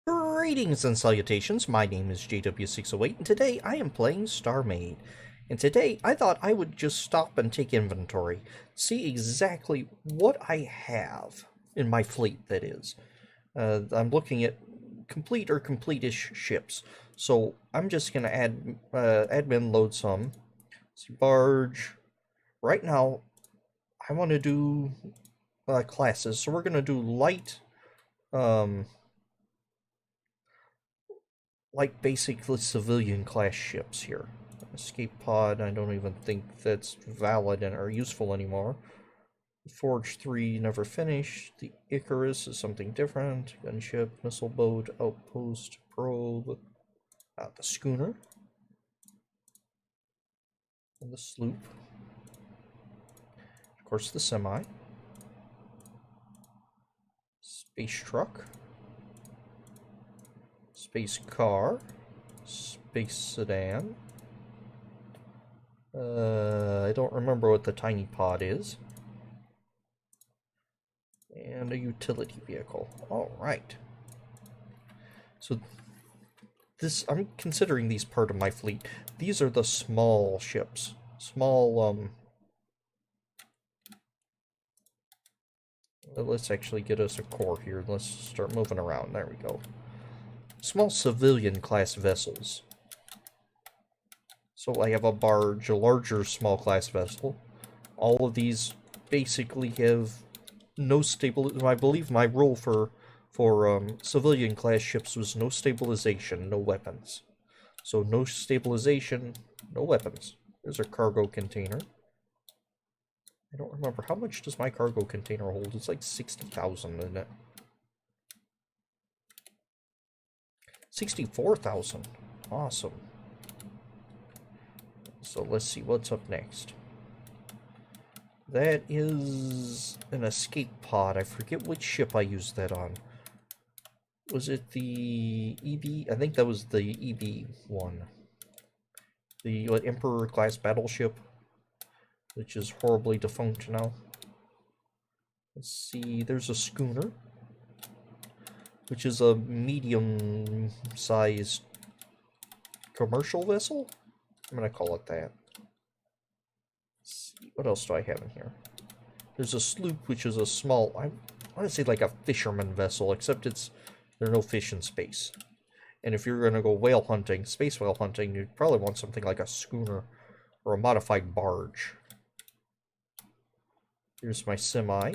Greetings and salutations, my name is JW608, and today I am playing StarMade. And today I thought I would just stop and take inventory, see exactly what I have in my fleet, that is. I'm looking at complete or complete-ish ships, so I'm just going to admin load some. See, barge. Right now, I want to do classes, so we're going to do light, um, like basically civilian class ships here. Escape pod, I don't even think that's valid and or useful anymore. Forge 3 never finished. The Icarus is something different. Gunship, missile boat, outpost, probe. The schooner. And the sloop. Of course, the semi. Space truck. Space car. Space sedan. I don't remember what the tiny pod is. And a utility vehicle. Alright. So this, I'm considering these part of my fleet. These are the small ships. Small, let's actually get us a core here. Let's start moving around. There we go. Small civilian class vessels. So I have a barge, a larger small class vessel. All of these basically have no stable. I believe my rule for civilian class ships was no stabilization, no weapons. So no stabilization, no weapons. There's a cargo container. I don't remember, how much does my cargo container hold? It's like 60,000, isn't it? 64,000. Awesome. So let's see what's up next. That is an escape pod. I forget which ship I used that on. Was it the EB? I think that was the EB one. The Emperor class battleship, which is horribly defunct now. Let's see, there's a schooner, which is a medium-sized commercial vessel? I'm gonna call it that. Let's see, what else do I have in here? There's a sloop, which is a small, I want to say like a fisherman vessel, except there are no fish in space. And if you're gonna go whale hunting, space whale hunting, you'd probably want something like a schooner or a modified barge. Here's my semi.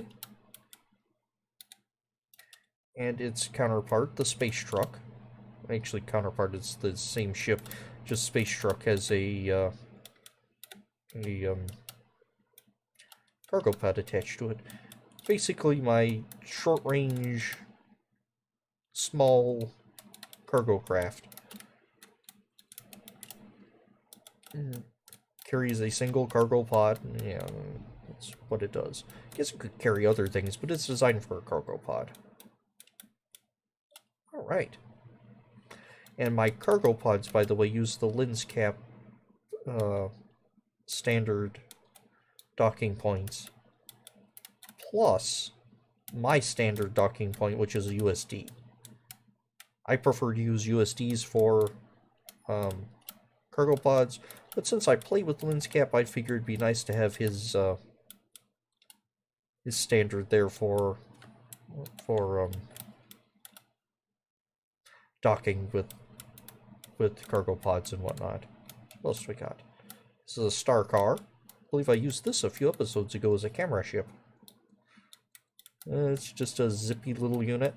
And its counterpart, the space truck. Actually, counterpart is the same ship, just space truck has a cargo pod attached to it. Basically, my short-range, small cargo craft. Carries a single cargo pod. Yeah, that's what it does. I guess it could carry other things, but it's designed for a cargo pod. Alright. And my cargo pods, by the way, use the lens cap standard docking points, plus my standard docking point, which is a USD. I prefer to use USDs for cargo pods, but since I play with lens cap, I figured it'd be nice to have his standard there for docking with cargo pods and whatnot. What else we got? This is a star car. I believe I used this a few episodes ago as a camera ship. It's just a zippy little unit.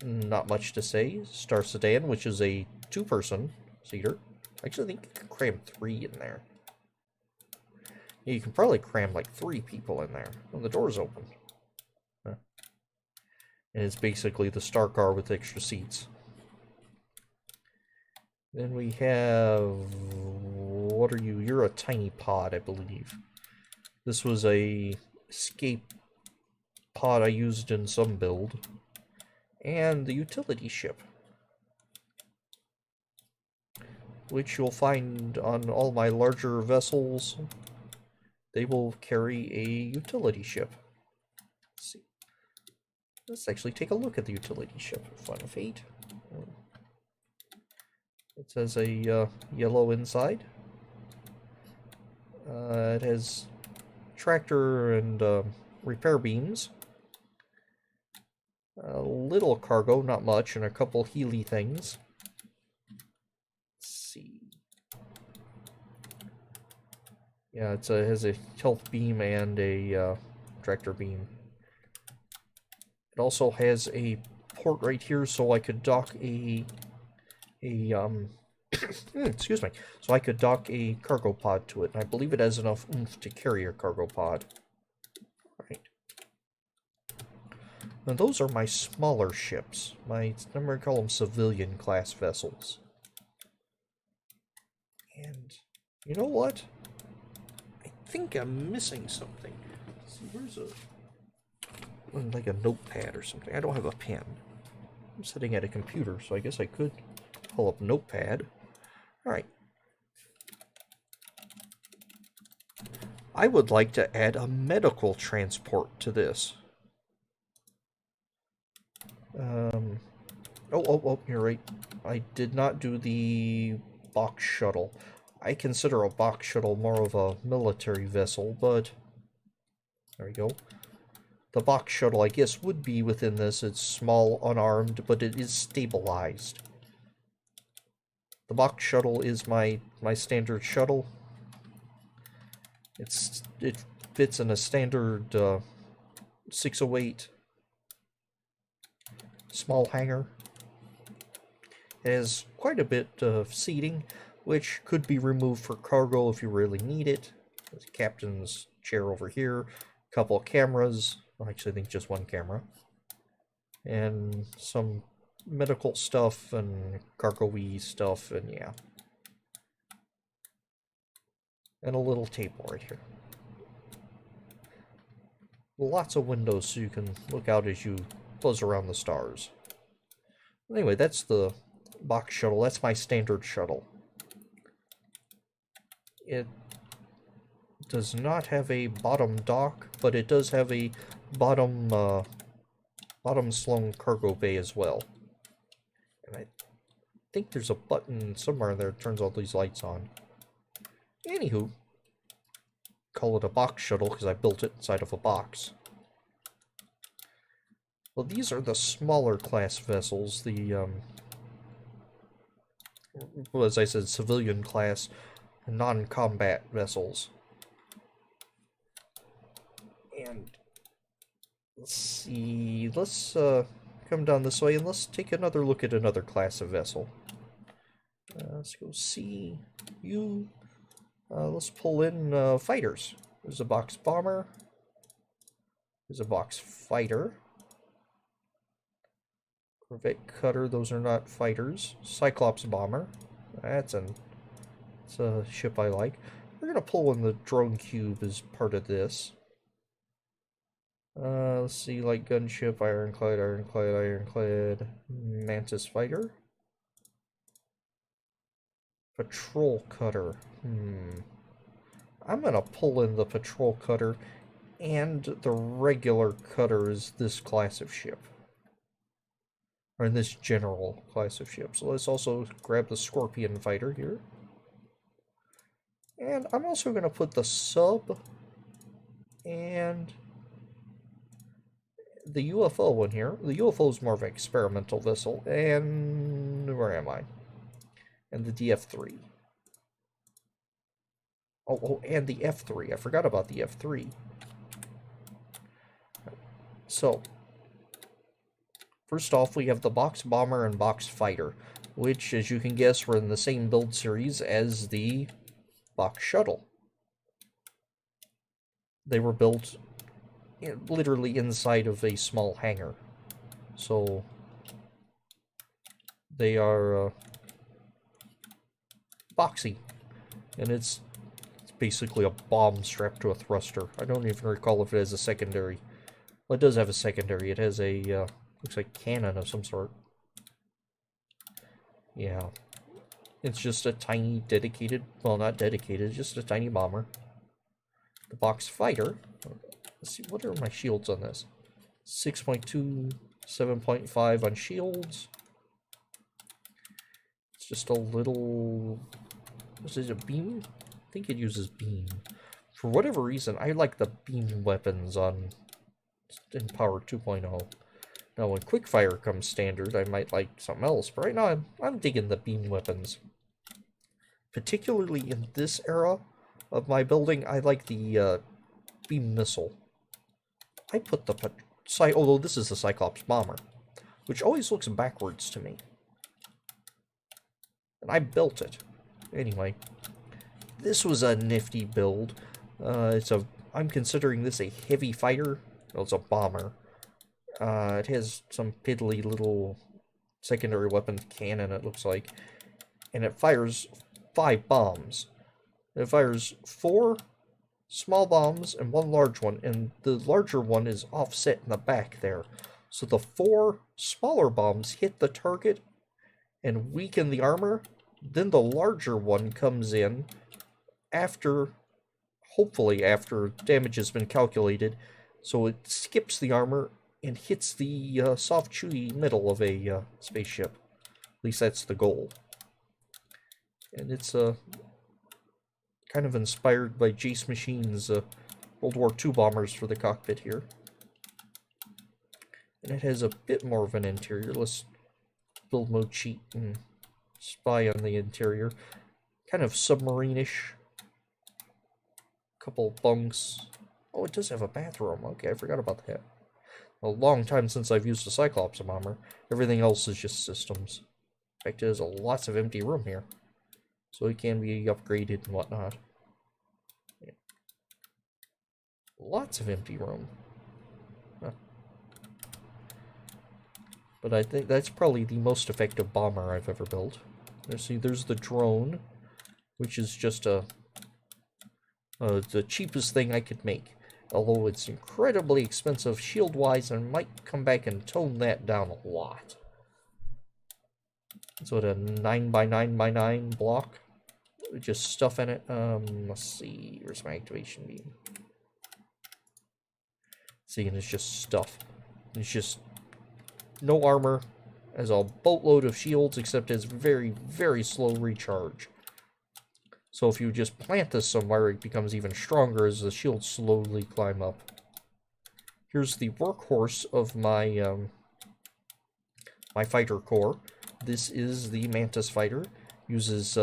Not much to say. Star sedan, which is a two-person seater. I actually think you can cram 3 in there. Yeah, you can probably cram like 3 people in there when the door's open. Huh. And it's basically the star car with extra seats. Then we have... What are you? You're a tiny pod, I believe. This was a escape pod I used in some build. And the utility ship, which you'll find on all my larger vessels. They will carry a utility ship. Let's see. Let's actually take a look at the utility ship. Fun of 8. It says a yellow inside. It has tractor and repair beams. A little cargo, not much, and a couple Healy things. Let's see. Yeah, it has a health beam and a tractor beam. It also has a port right here, so I could dock excuse me, so I could dock a cargo pod to it. And I believe it has enough oomph to carry a cargo pod. All right. Now those are my smaller ships. I'm going to call them civilian class vessels. And you know what? I think I'm missing something. Let's see, where's like a notepad or something? I don't have a pen. I'm sitting at a computer, so I guess I could pull up Notepad. Alright. I would like to add a medical transport to this. Oh, you're right. I did not do the box shuttle. I consider a box shuttle more of a military vessel, but there we go. The box shuttle, I guess, would be within this. It's small, unarmed, but it is stabilized. The box shuttle is my standard shuttle. It fits in a standard 608 small hangar. It has quite a bit of seating, which could be removed for cargo if you really need it. There's a captain's chair over here, a couple of cameras. Well, actually, I think just one camera. And some medical stuff and cargo-y stuff, and yeah. And a little table right here. Lots of windows so you can look out as you buzz around the stars. Anyway, that's the box shuttle. That's my standard shuttle. It does not have a bottom dock, but it does have a bottom slung cargo bay as well. And I think there's a button somewhere in there that turns all these lights on. Anywho, call it a box shuttle because I built it inside of a box. Well, these are the smaller class vessels, the, well, as I said, civilian class, non-combat vessels. And let's see, let's come down this way and let's take another look at another class of vessel. Let's go see you. Let's pull in fighters. There's a box bomber. There's a box fighter. Corvette cutter, those are not fighters. Cyclops bomber. It's a ship I like. We're going to pull in the drone cube as part of this. Let's see, light gunship, ironclad, mantis fighter. Patrol cutter. I'm going to pull in the patrol cutter, and the regular cutter is this class of ship. Or in this general class of ship. So let's also grab the Scorpion fighter here. And I'm also going to put the sub and the UFO one here. The UFO is more of an experimental vessel. And where am I? And the DF3. Oh, and the F3. I forgot about the F3. So, first off, we have the box bomber and box fighter, which, as you can guess, were in the same build series as the box shuttle. They were built literally inside of a small hangar. So, they are boxy. And it's basically a bomb strapped to a thruster. I don't even recall if it has a secondary. Well, it does have a secondary. It has a, looks like cannon of some sort. Yeah. It's just a tiny dedicated, well, not dedicated, just a tiny bomber. The box fighter. Let's see, what are my shields on this? 6.2, 7.5 on shields. It's just a little... Is it a beam? I think it uses beam. For whatever reason, I like the beam weapons in Power 2.0. Now, when Quickfire comes standard, I might like something else, but right now I'm digging the beam weapons. Particularly in this era of my building, I like the beam missile. I put the... although this is the Cyclops bomber, which always looks backwards to me. And I built it. Anyway, this was a nifty build. I'm considering this a heavy fighter. Well, it's a bomber. It has some piddly little secondary weapon cannon, it looks like. And it fires 5 bombs. It fires 4 small bombs and 1 large one, and the larger one is offset in the back there. So the 4 smaller bombs hit the target and weaken the armor. Then the larger one comes in hopefully after damage has been calculated, so it skips the armor and hits the soft, chewy middle of a spaceship. At least that's the goal. And it's kind of inspired by Jace Machine's World War II bombers for the cockpit here. And it has a bit more of an interior. Let's build mode cheat and spy on the interior. Kind of submarine-ish. Couple bunks. Oh, it does have a bathroom. Okay, I forgot about that. A long time since I've used a Cyclops bomber. Everything else is just systems. In fact, there's lots of empty room here. So it can be upgraded and whatnot. Yeah. Lots of empty room. Huh. But I think that's probably the most effective bomber I've ever built. See, there's the drone, which is just the cheapest thing I could make. Although it's incredibly expensive shield-wise, and might come back and tone that down a lot. So a 9x9x9 block. Just stuff in it. Let's see. Where's my activation beam? See, and it's just stuff. It's just no armor. Has a boatload of shields, except it's very, very slow recharge. So if you just plant this somewhere, it becomes even stronger as the shields slowly climb up. Here's the workhorse of my my fighter core. This is the Mantis fighter. Uses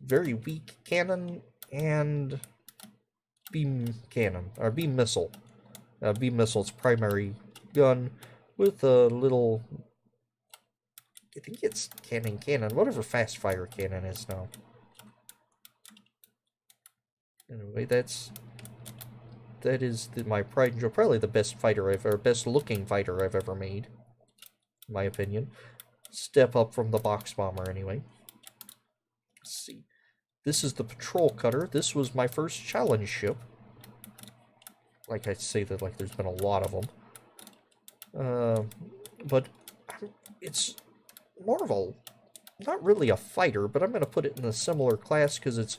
very weak cannon and beam cannon, or beam missile. Beam missile's primary gun with a little... I think it's cannon, whatever fast fire cannon is now. Anyway, that is my pride and joy. Probably the best looking fighter I've ever made, in my opinion. Step up from the box bomber, anyway. Let's see. This is the patrol cutter. This was my first challenge ship. Like I say that like there's been a lot of them. But it's more of a, not really a fighter, but I'm going to put it in a similar class because it's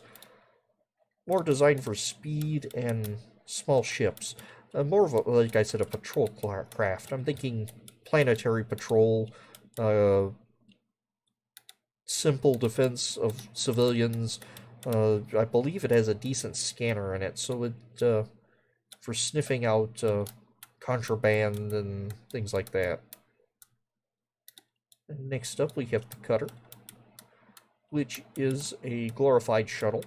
more designed for speed and small ships. More of a, like I said, a patrol craft. I'm thinking planetary patrol, simple defense of civilians. I believe it has a decent scanner in it, so it for sniffing out contraband and things like that. And next up, we have the cutter, which is a glorified shuttle.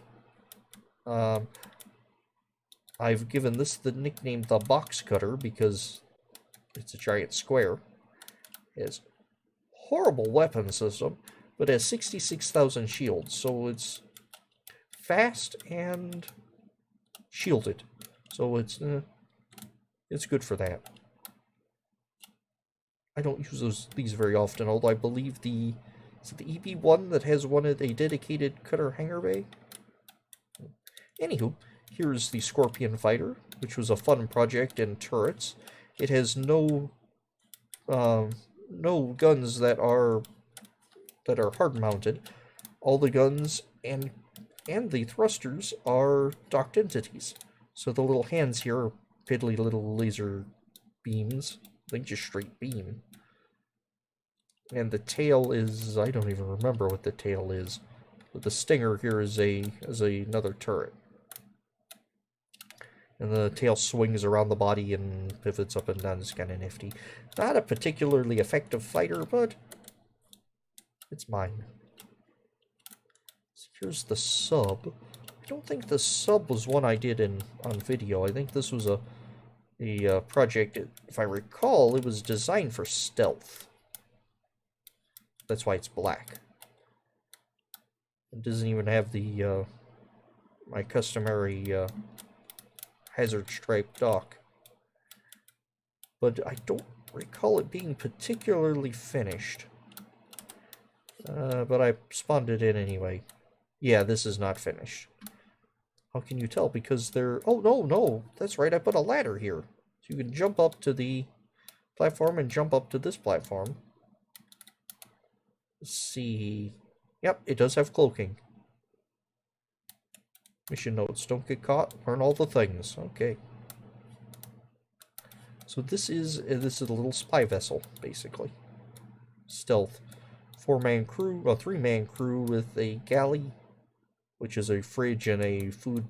I've given this the nickname the box cutter because it's a giant square. It has horrible weapon system, but has 66,000 shields, so it's fast and shielded. So it's good for that. I don't use these very often, although I believe is it the EB1 that has a dedicated cutter hangar bay? Anywho, here's the Scorpion fighter, which was a fun project in turrets. It has no guns that are hard mounted. All the guns and the thrusters are docked entities. So the little hands here are piddly little laser beams. I think just straight beam. And the tail is, I don't even remember what the tail is. But the stinger here is another turret. And the tail swings around the body and pivots up and down. It's kind of nifty. Not a particularly effective fighter, but it's mine. So here's the sub. I don't think the sub was one I did on video. I think this was a project, if I recall, it was designed for stealth. That's why it's black. It doesn't even have the my customary hazard stripe dock. But I don't recall it being particularly finished. But I spawned it in anyway. Yeah, this is not finished. How can you tell? Because they're... Oh, no, that's right, I put a ladder here. So you can jump up to the platform and jump up to this platform. Let's see... Yep, it does have cloaking. Mission notes, don't get caught, learn all the things. Okay. So this is a little spy vessel, basically. Stealth. 4-man crew, a 3-man crew with a galley, which is a fridge and a food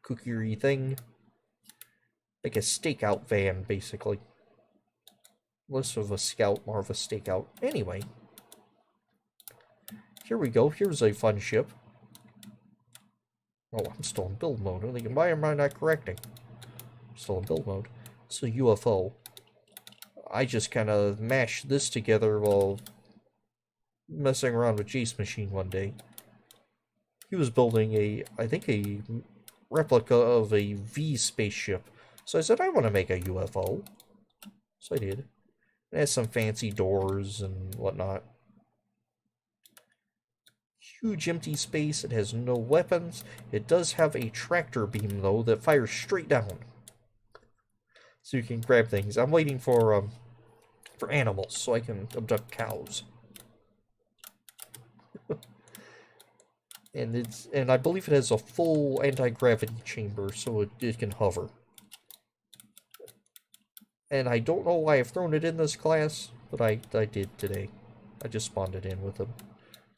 cookery thing. Like a stakeout van, basically. Less of a scout, more of a stakeout. Anyway. Here we go. Here's a fun ship. Oh, I'm still in build mode. I'm thinking, why am I not correcting? I'm still in build mode. It's a UFO. I just kind of mashed this together while messing around with Jace Machine one day. He was building I think a replica of a V spaceship. So I said, I want to make a UFO. So I did. It has some fancy doors and whatnot. Huge empty space. It has no weapons. It does have a tractor beam, though, that fires straight down. So you can grab things. I'm waiting for animals so I can abduct cows. And I believe it has a full anti-gravity chamber, so it can hover. And I don't know why I've thrown it in this class, but I did today. I just spawned it in with them.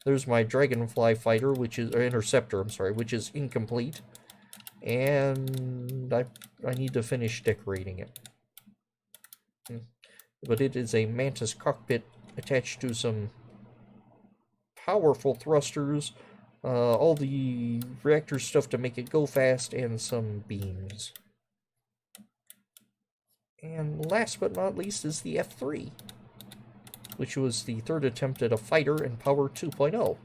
There's my dragonfly fighter, or interceptor, I'm sorry, which is incomplete. And I need to finish decorating it. But it is a Mantis cockpit attached to some powerful thrusters, all the reactor stuff to make it go fast, and some beams. And last but not least is the F3, which was the third attempt at a fighter in Power 2.0.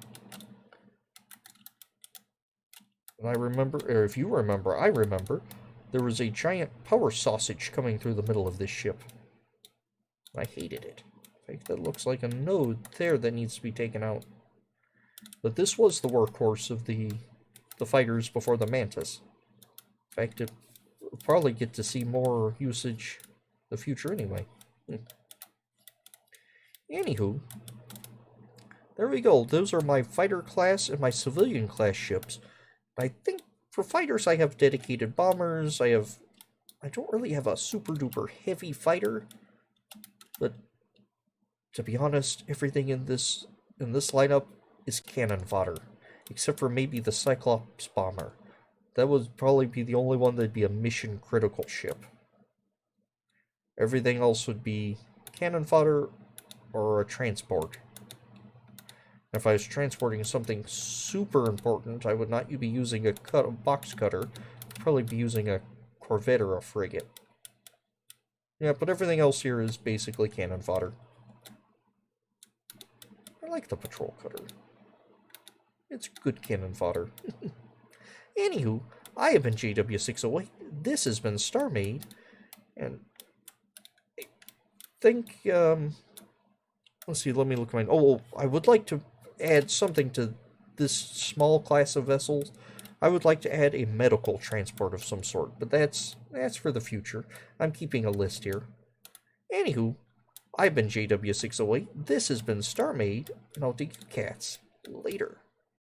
And I remember, or if you remember, I remember, there was a giant power sausage coming through the middle of this ship. I hated it. In fact, that looks like a node there that needs to be taken out. But this was the workhorse of the fighters before the Mantis. In fact, we'll probably get to see more usage in the future anyway. Anywho, there we go. Those are my fighter class and my civilian class ships. I think for fighters I have dedicated bombers. I don't really have a super duper heavy fighter, but to be honest, everything in this lineup is cannon fodder, except for maybe the Cyclops bomber. That would probably be the only one that'd be a mission critical ship. Everything else would be cannon fodder or a transport. If I was transporting something super important, I would not be using a box cutter. I'd probably be using a corvette or a frigate. Yeah, but everything else here is basically cannon fodder. I like the patrol cutter. It's good cannon fodder. Anywho, I have been JW608. This has been StarMade. And I think, let's see, let me look at mine. Oh, I would like to add something to this small class of vessels. I would like to add a medical transport of some sort, but that's for the future. I'm keeping a list here. Anywho, I've been JW608. This has been StarMade, and I'll take you cats later.